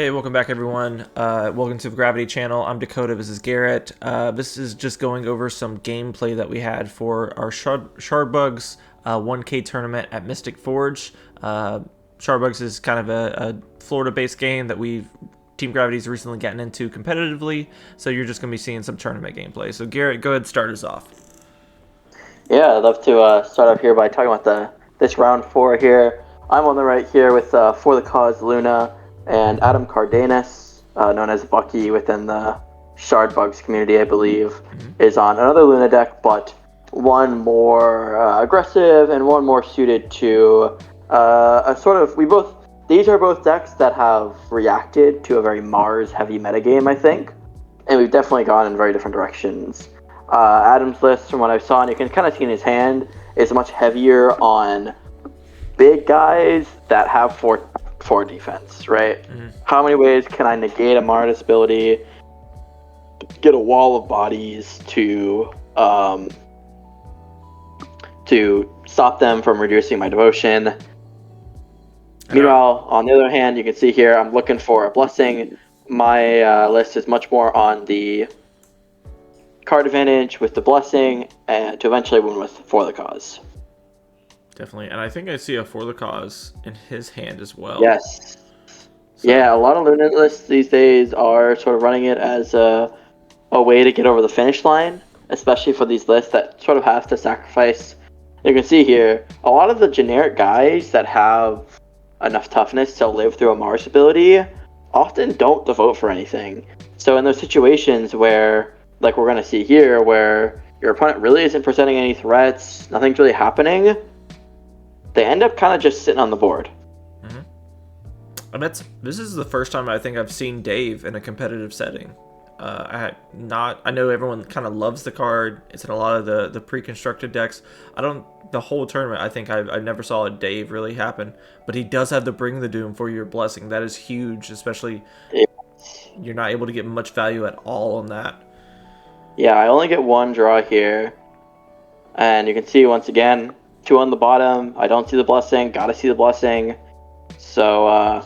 Hey, welcome back, everyone. Welcome to the Gravity Channel. I'm Dakota. This is Garrett. This is just going over some gameplay that we had for our Shardbugs 1K tournament at Mystic Forge. Shardbugs is kind of a Florida-based game that Team Gravity's recently gotten into competitively, so you're just going to be seeing some tournament gameplay. So Garrett, go ahead and start us off. Yeah, I'd love to start off here by talking about this round 4 here. I'm on the right here with For the Cause Luna and Adam Cardenas, known as Bucky within the Shardbugs community, I believe, is on another Luna deck, but one more aggressive and one more suited to a sort of... These are both decks that have reacted to a very Mars-heavy metagame, I think, and we've definitely gone in very different directions. Adam's list, from what I saw, and you can kind of see in his hand, is much heavier on big guys that have 4 defense, right? Mm-hmm. How many ways can I negate a Mardis ability, get a wall of bodies to stop them from reducing my devotion? Meanwhile, on the other hand, you can see here, I'm looking for a blessing. My list is much more on the card advantage with the blessing and to eventually win with For the Cause. Definitely, and I think I see a For the Cause in his hand as well. Yes. So. Yeah, a lot of Luna lists these days are sort of running it as a way to get over the finish line, especially for these lists that sort of have to sacrifice. You can see here, a lot of the generic guys that have enough toughness to live through a Mars ability often don't devote for anything. So in those situations where, like we're going to see here, where your opponent really isn't presenting any threats, nothing's really happening, they end up kind of just sitting on the board. Mm-hmm. And this is the first time I think I've seen Dave in a competitive setting. I know everyone kind of loves the card. It's in a lot of the pre-constructed decks. The whole tournament, I think I never saw a Dave really happen. But he does have the Bring the Doom for your blessing. That is huge, especially you're not able to get much value at all on that. Yeah, I only get one draw here. And you can see, once again, 2 on the bottom. I don't see the blessing. Gotta see the blessing. So,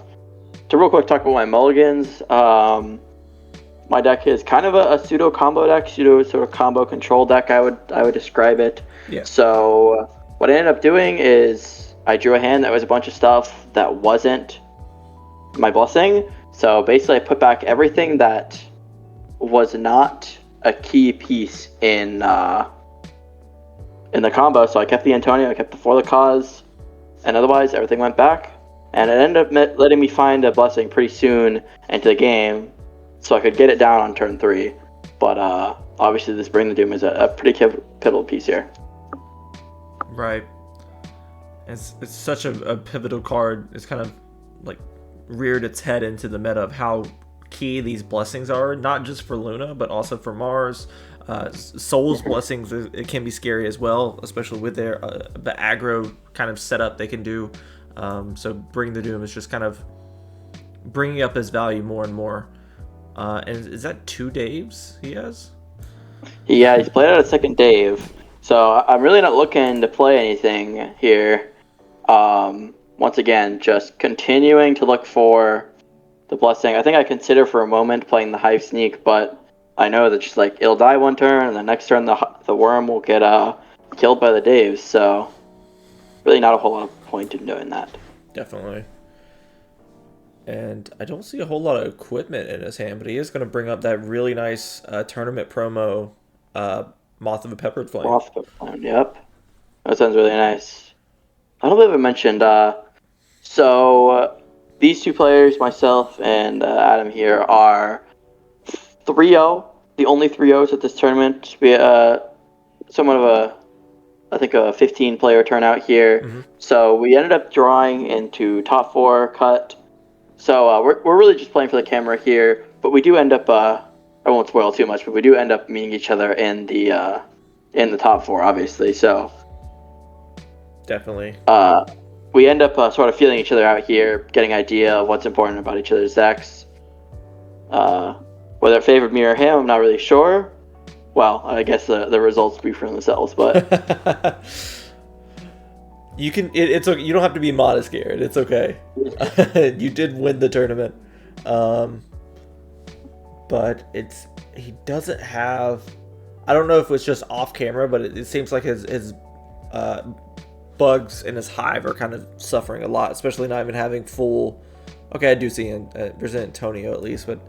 to real quick talk about my mulligans. My deck is kind of a pseudo combo deck, sort of combo control deck. I would describe it. Yeah. So what I ended up doing is I drew a hand that was a bunch of stuff that wasn't my blessing. So basically, I put back everything that was not a key piece in the combo. So I kept the Antonio, I kept the For the Cause, and otherwise everything went back. And it ended up letting me find a blessing pretty soon into the game, so I could get it down on turn 3. But obviously this Bring the Doom is a pretty pivotal piece here. Right. It's such a pivotal card. It's kind of like reared its head into the meta of how key these blessings are, not just for Luna, but also for Mars. Soul's blessings, it can be scary as well, especially with their the aggro kind of setup they can do. So Bring the Doom is just kind of bringing up his value more and more. And is that 2 Daves he has? Yeah, he's played out a second Dave. So I'm really not looking to play anything here. Once again, just continuing to look for the blessing. I think I consider for a moment playing the Hive Sneak, but I know that just like it'll die one turn, and the next turn the worm will get killed by the Daves. So really not a whole lot of point in doing that. Definitely. And I don't see a whole lot of equipment in his hand, but he is going to bring up that really nice tournament promo, Moth of a Peppered Flame. Moth of a Flame, yep. That sounds really nice. I don't believe I mentioned, these 2 players, myself and Adam here, are 3-0, the only 3-0s at this tournament. We somewhat of a 15-player turnout here. Mm-hmm. So we ended up drawing into top 4 cut. So we're really just playing for the camera here, but we do end up, I won't spoil too much, but we do end up meeting each other in the top 4, obviously. So definitely. We end up sort of feeling each other out here, getting an idea of what's important about each other's decks. Whether it favored me or him, I'm not really sure. Well, I guess the results speak for themselves, but you can. It's okay. You don't have to be modest, Garrett. It's okay. You did win the tournament. But he doesn't have. I don't know if it's just off camera, but it seems like his bugs in his hive are kind of suffering a lot, especially not even having full. Okay, I do see there's an Antonio at least, but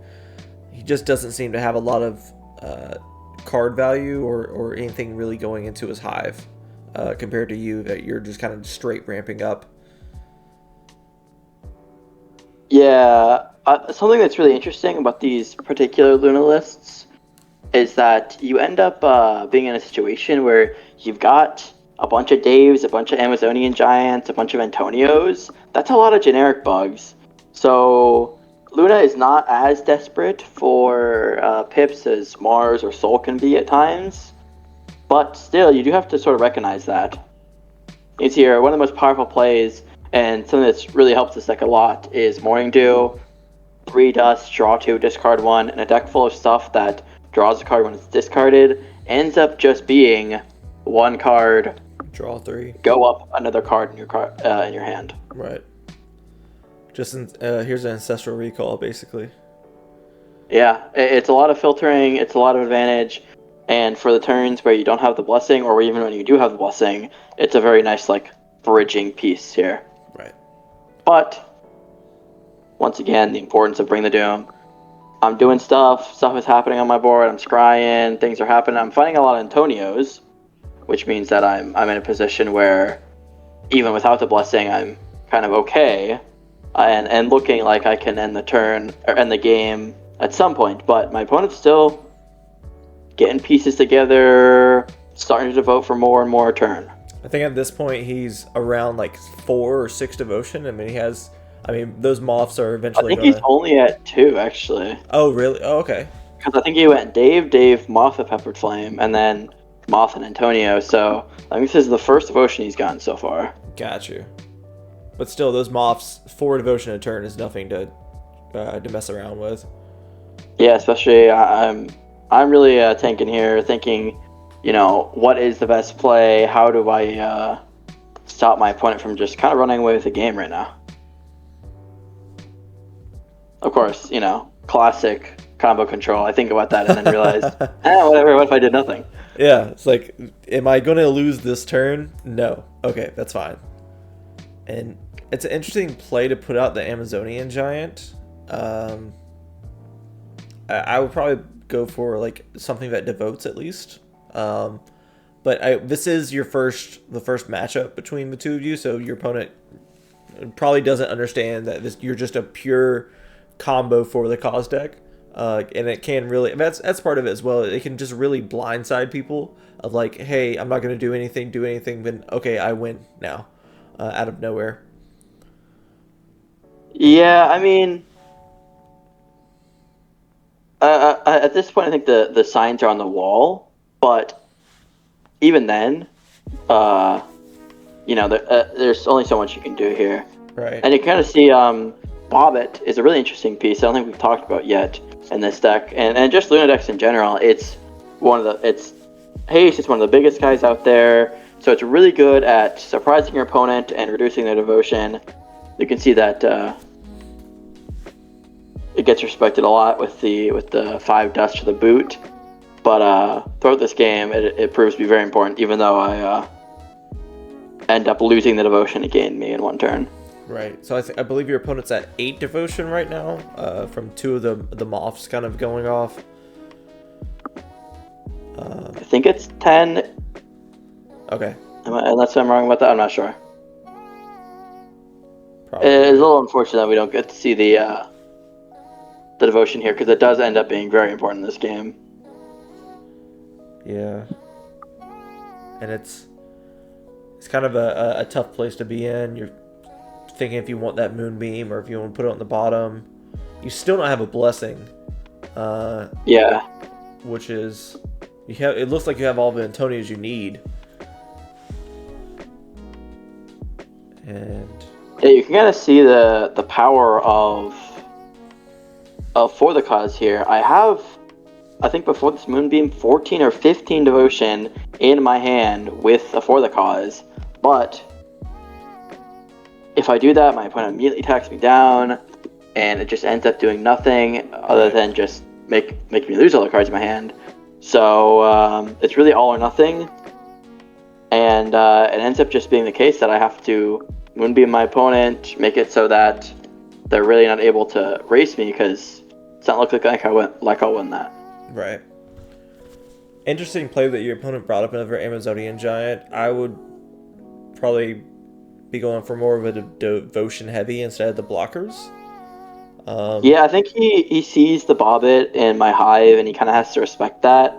he just doesn't seem to have a lot of card value or anything really going into his hive compared to you, that you're just kind of straight ramping up. Yeah, something that's really interesting about these particular Luna lists is that you end up being in a situation where you've got a bunch of Daves, a bunch of Amazonian Giants, a bunch of Antonios. That's a lot of generic bugs. So Luna is not as desperate for pips as Mars or Sol can be at times. But still, you do have to sort of recognize that. It's here, one of the most powerful plays, and something that's really helps this deck a lot, is Morning Dew, 3 dust, draw 2, discard 1, and a deck full of stuff that draws a card when it's discarded, ends up just being 1 card, draw 3, go up another card in your hand. Right. Just here's an Ancestral Recall, basically. Yeah, it's a lot of filtering, it's a lot of advantage, and for the turns where you don't have the blessing, or even when you do have the blessing, it's a very nice, like, bridging piece here. Right. But, once again, the importance of Bring the Doom. I'm doing stuff is happening on my board, I'm scrying, things are happening, I'm finding a lot of Antonios, which means that I'm in a position where, even without the blessing, I'm kind of okay, and looking like I can end the turn, or end the game at some point, but my opponent's still getting pieces together, starting to devote for more and more a turn. I think at this point he's around like 4 or 6 devotion. I mean, those moths are eventually. I think he's only at 2, actually. Oh, really? Oh, okay. Because I think he went Dave, Moth of Peppered Flame, and then Moth and Antonio. So I think this is the first devotion he's gotten so far. Got you. But still, those moths, 4 devotion a turn is nothing to mess around with. Yeah, especially I'm really tanking here, thinking, what is the best play? How do I stop my opponent from just kind of running away with the game right now? Of course, classic combo control. I think about that and then realize, whatever, what if I did nothing? Yeah, it's like, am I going to lose this turn? No. Okay, that's fine. And it's an interesting play to put out the Amazonian Giant. I would probably go for like something that devotes at least. But this is the first matchup between the two of you, so your opponent probably doesn't understand that you're just a pure combo for the cause deck. And it can really, that's part of it as well. It can just really blindside people of like, hey, I'm not going to do anything, then okay, I win now, out of nowhere. Yeah, I mean, at this point, I think the signs are on the wall, but even then, there's only so much you can do here. Right. And you kind of see, Bobbit is a really interesting piece. I don't think we've talked about yet in this deck, and just Luna decks in general. It's one of the biggest guys out there, so it's really good at surprising your opponent and reducing their devotion. You can see that it gets respected a lot with the 5 dust to the boot, but throughout this game it proves to be very important, even though I end up losing the devotion it gained me in 1 turn. Right. So I believe your opponent's at 8 devotion right now, from 2 of the moths kind of going off. I think it's 10. Okay. Unless I'm wrong about that, I'm not sure. Probably. It's a little unfortunate that we don't get to see the devotion here, because it does end up being very important in this game. Yeah. And it's kind of a tough place to be in. You're thinking if you want that moonbeam or if you want to put it on the bottom. You still don't have a blessing. Yeah. Which is, it looks like you have all the Antonios you need. And yeah, you can kind of see the power of For the Cause here. I think before this moonbeam, 14 or 15 devotion in my hand with a For the Cause, but if I do that, my opponent immediately attacks me down. and it just ends up doing nothing other than just make me lose all the cards in my hand. So it's really all or nothing, and it ends up just being the case that I have to Moonbeam my opponent, make it so that they're really not able to race me because it's not looking like I'll win that. Right. Interesting play that your opponent brought up another Amazonian giant. I would probably be going for more of a devotion heavy instead of the blockers. Yeah, I think he sees the Bobbit in my hive, and he kind of has to respect that,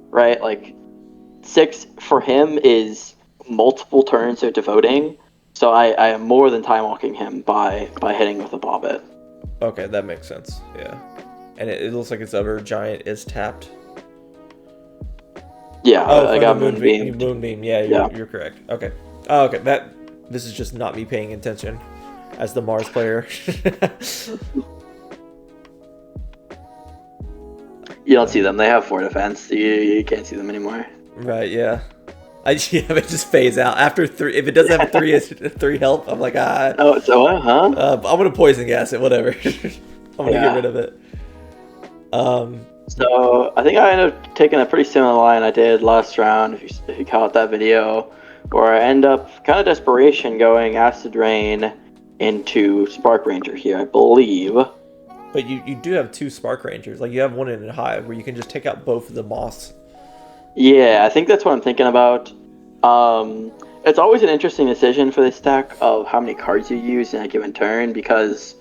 right? Like 6 for him is multiple turns of devoting, so I am more than time walking him by hitting with a Bobbit. Okay, that makes sense. Yeah, and it looks like its other giant is tapped. Yeah, I got Moonbeam. Moonbeam. Yeah, you're correct. Okay. Oh, okay. This is just not me paying attention as the Mars player. You don't see them. They have 4 defense. You can't see them anymore. Right. Yeah. It just fades out after 3. If it doesn't have 3 health, I'm like Oh, so what? Huh? I'm gonna poison gas it. Whatever. I'm gonna get rid of it. So I think I ended up taking a pretty similar line I did last round, if you caught that video, where I end up kind of desperation going Acid Rain into Spark Ranger here, I believe. But you do have 2 Spark Rangers. Like you have one in a hive where you can just take out both of the moss. Yeah, I think that's what I'm thinking about. It's always an interesting decision for this deck of how many cards you use in a given turn, because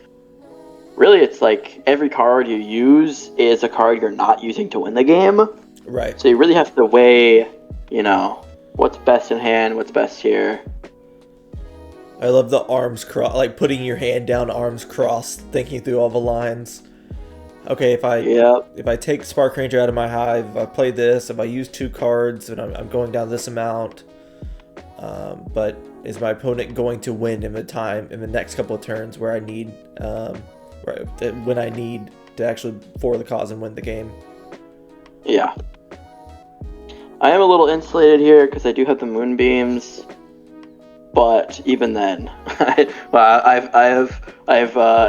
really it's like every card you use is a card you're not using to win the game. Right. So you really have to weigh, what's best in hand, what's best here. I love the arms cross, like putting your hand down, arms crossed, thinking through all the lines. Okay, if I take Spark Ranger out of my hive, if I play this, if I use 2 cards, and I'm going down this amount, but is my opponent going to win in the next couple of turns where I need, when I need to actually for the cause and win the game? Yeah. I am a little insulated here because I do have the Moonbeams. But even then, I've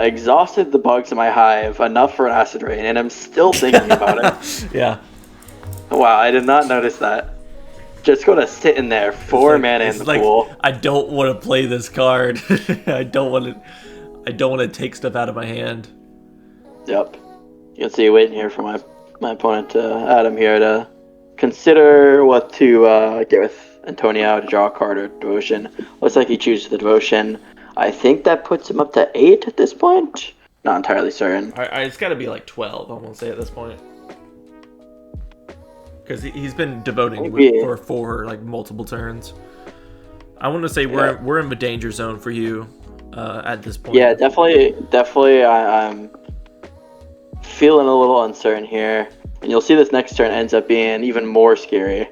exhausted the bugs in my hive enough for an Acid Rain, and I'm still thinking about it. Yeah. Wow, I did not notice that. Just gonna sit in there, 4 mana in the pool. I don't want to play this card. I don't want to take stuff out of my hand. Yep. You can see waiting here for my opponent, Adam, here to consider what to get with Antonio to draw a card or Devotion. Looks like he chooses the Devotion. I think that puts him up to 8 at this point. Not entirely certain. It's got to be like 12, I want to say, at this point. Because he's been devoting for like multiple turns. I want to say we're in the danger zone for you at this point. Yeah, definitely. I'm feeling a little uncertain here, and you'll see this next turn ends up being even more scary.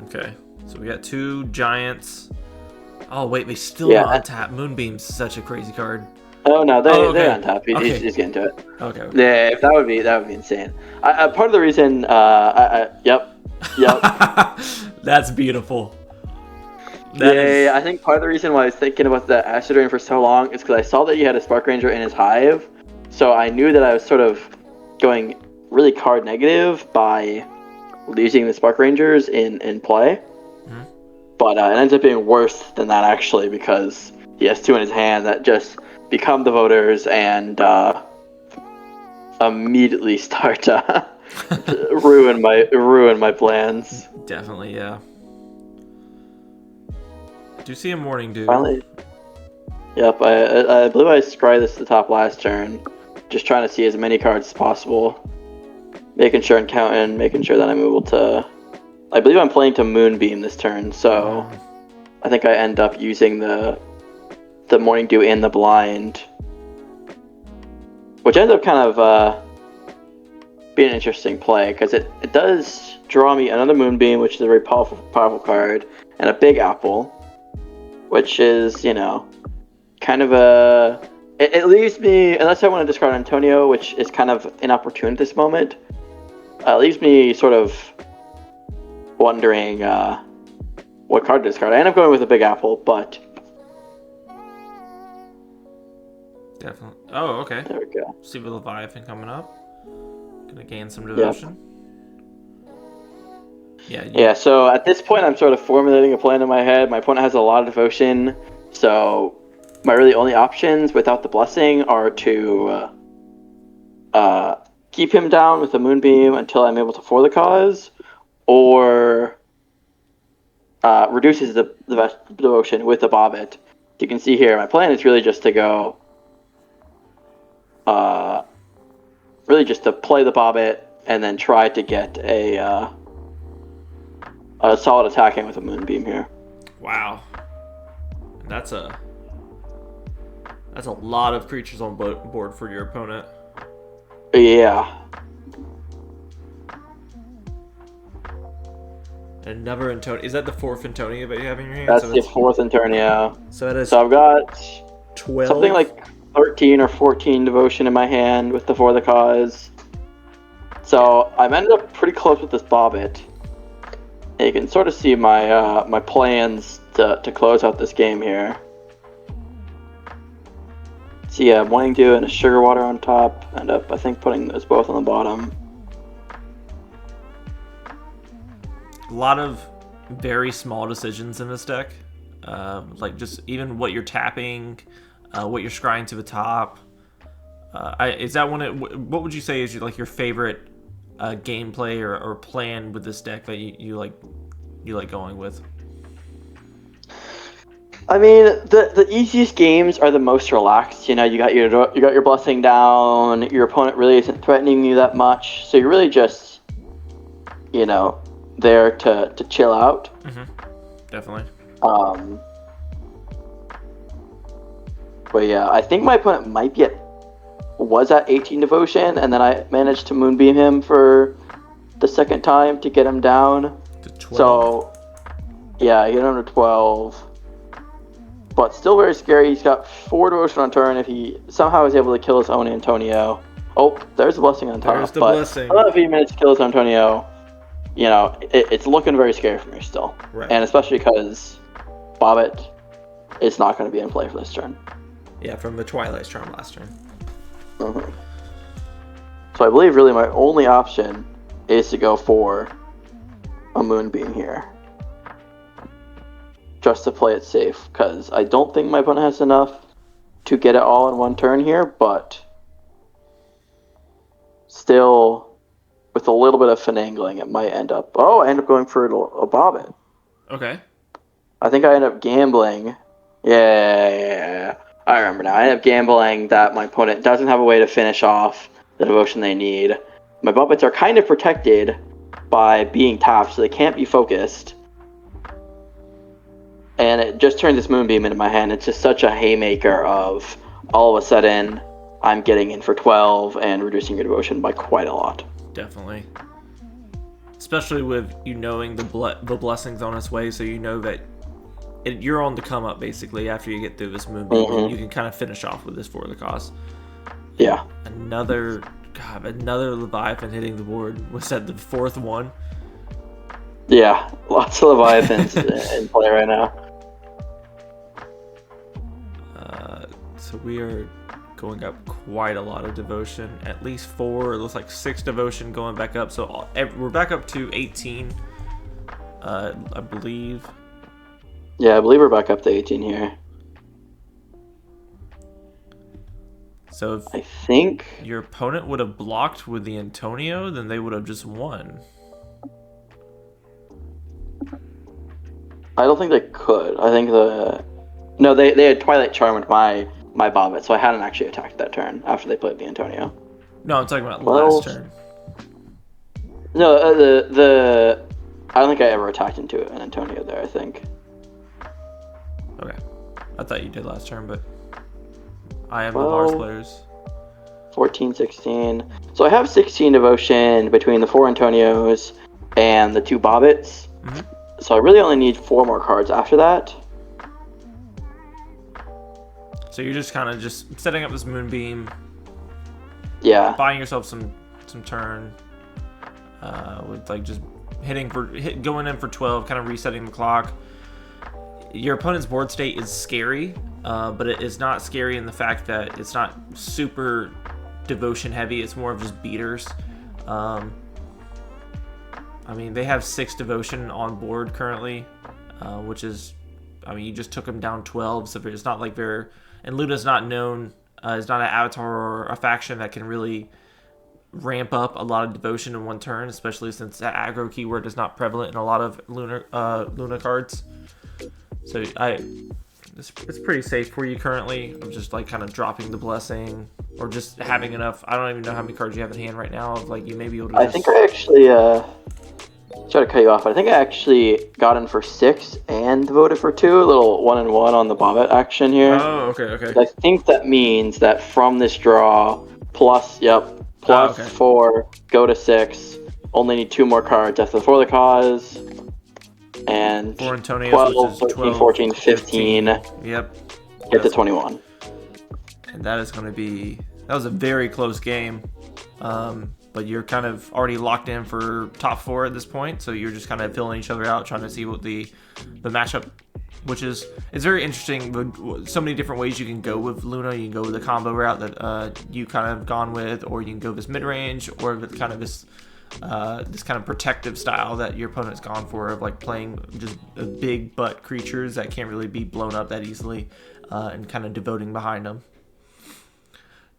Okay, so we got 2 giants. Oh wait, they still are on tap. Moonbeam's such a crazy card. Oh no, they're on top. He's getting to it. Okay. Yeah, that would be insane. Part of the reason, yep. That's beautiful. I think part of the reason why I was thinking about the Acid Rain for so long is because I saw that he had a Spark Ranger in his hive, so I knew that I was sort of going really card negative by losing the Spark Rangers in play. Mm-hmm. But it ends up being worse than that, actually, because he has 2 in his hand that just become the voters and immediately start to ruin my plans. Definitely, yeah. Do you see a Morning Dew? Finally. Yep, I believe I scry this to the top last turn, just trying to see as many cards as possible. Making sure and counting, making sure that I'm able to... I believe I'm playing to Moonbeam this turn, so I think I end up using the Morning Dew in the blind, which ends up kind of being an interesting play, because it does draw me another Moonbeam, which is a very powerful card, and a Big Apple, which is, kind of it leaves me, unless I want to discard Antonio, which is kind of inopportune at this moment, it leaves me sort of wondering what card to discard. I end up going with a Big Apple, but... Definitely. Oh, okay. There we go. See the Leviathan coming up. Gonna gain some Yep. devotion. Yeah. Yeah, so at this point, I'm sort of formulating a plan in my head. My opponent has a lot of devotion, so my really only options without the blessing are to keep him down with a moonbeam until I'm able to for the cause, or reduces the devotion with a bobbit. You can see here, my plan is really just to go, really just to play the bobbit and then try to get a solid attacking with a moonbeam here. Wow. That's a lot of creatures on board for your opponent. Yeah. Another Antonio. Is that the 4th Antonio that you have in your hand? That's the 4th Antonio. So that is. So I've got 12. something like 13 or 14 devotion in my hand with the For the Cause. So I've ended up pretty close with this bobbit. And you can sort of see my my plans to close out this game here. So yeah, I'm wanting to do a sugar water on top. End up, I think, putting those both on the bottom. A lot of very small decisions in this deck. Like just even what you're tapping, what you're scrying to the top. Is that what would you say is like your favorite gameplay or plan with this deck that you like going with? I mean, the easiest games are the most relaxed. You know, you got your blessing down. Your opponent really isn't threatening you that much, so you're really just, you know, there to chill out. Mm-hmm. Definitely. But yeah, I think my opponent was at 18 devotion, and then I managed to moonbeam him for the second time to get him down. To 12. So yeah, I get him to 12. But still very scary. He's got 4 devotion on turn if he somehow is able to kill his own Antonio. Oh, there's the blessing on top. There's the but blessing. I don't know if he managed to kill his Antonio. You know, it's looking very scary for me still. Right. And especially because Bobbit is not going to be in play for this turn. Yeah, from the Twilight's Charm last turn. Mm-hmm. So I believe really my only option is to go for a Moonbeam here. Just to play it safe, because I don't think my opponent has enough to get it all in one turn here, but still, with a little bit of finagling, it might end up... Oh, I end up going for a Bobbit. Okay. I think I end up gambling. Yeah. I remember now. I end up gambling that my opponent doesn't have a way to finish off the devotion they need. My Bobbits are kind of protected by being tapped, so they can't be focused. And it just turned this Moonbeam into my hand. It's just such a haymaker of all of a sudden I'm getting in for 12 and reducing your devotion by quite a lot. Definitely. Especially with you knowing the blessings on its way, so you know that you're on the come up basically after you get through this Moonbeam. Mm-hmm. You can kind of finish off with this for the cause. Yeah. Another Leviathan hitting the board. Was that the 4th one? Yeah, lots of Leviathans in play right now. So we are going up quite a lot of devotion. At least 4, it looks like 6 devotion going back up. So we're back up to 18, I believe. Yeah, I believe we're back up to 18 here. So if I think your opponent would have blocked with the Antonio, then they would have just won. I don't think they could. I think they had Twilight Charm with my Bobbit, so I hadn't actually attacked that turn after they played the Antonio. No, I'm talking about last turn. No, I don't think I ever attacked into an Antonio there, I think. Okay. I thought you did last turn, but I am the Mars players. 14, 16. So I have 16 devotion between the 4 Antonios and the 2 Bobbits. Mm-hmm. So I really only need 4 more cards after that. So you're just kind of just setting up this Moonbeam. Yeah. Buying yourself some turn. With like just going in for 12, kind of resetting the clock. Your opponent's board state is scary, but it is not scary in the fact that it's not super devotion heavy. It's more of just beaters. I mean, they have 6 devotion on board currently, which is, I mean, you just took them down 12, so it's not like they're, and Luna's not known, is not an avatar or a faction that can really ramp up a lot of devotion in one turn, especially since that aggro keyword is not prevalent in a lot of Luna cards. So it's pretty safe for you currently. I'm just like kind of dropping the blessing or just having enough. I don't even know how many cards you have in hand right now. Of like you may be able to. I think I actually try to cut you off. I think I actually got in for 6 and voted for 2. A little 1-1 on the Bobbit action here. Oh, okay. I think that means that from this draw, plus 4, go to 6. Only need 2 more cards after For the Cause. And for Antonius, 12, which is 13, 12, 14, 15. Yep. Get to 21. And that is going to be... That was a very close game. But you're kind of already locked in for top 4 at this point. So you're just kind of filling each other out, trying to see what the matchup... Which is... It's very interesting. So many different ways you can go with Luna. You can go with the combo route that you kind of gone with. Or you can go this mid-range. Or with kind of this kind of protective style that your opponent's gone for, of like playing just big butt creatures that can't really be blown up that easily, and kind of devoting behind them.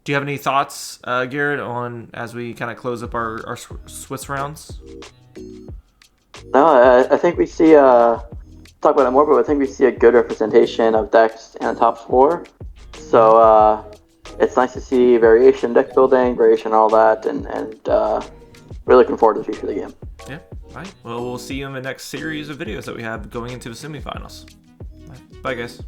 Do you have any thoughts, Garrett, on as we kind of close up our Swiss rounds? No, I think we see talk about it more, but I think we see a good representation of decks in the top 4. So it's nice to see variation, deck building, variation, all that, and really looking forward to the future of the game. Yeah, all right. Well, we'll see you in the next series of videos that we have going into the semifinals. All right. Bye, guys.